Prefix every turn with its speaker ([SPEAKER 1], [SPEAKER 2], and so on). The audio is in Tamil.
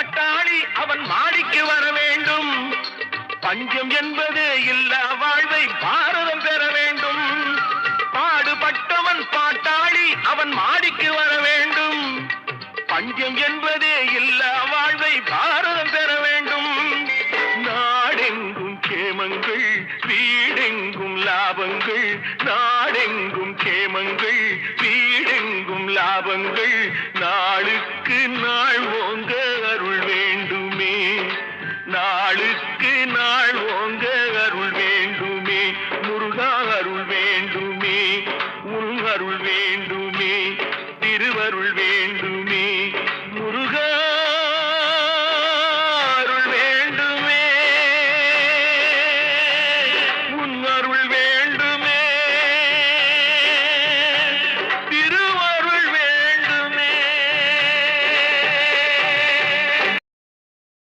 [SPEAKER 1] பாட்டாளி அவன் மாடிக்கு வர வேண்டும். பஞ்சம் என்பதே இல்ல வாழ்வை பாரதம் பெற வேண்டும். பாடுபட்டவன் பாட்டாளி அவன் மாடிக்கு வர வேண்டும். பஞ்சம் என்பதே இல்ல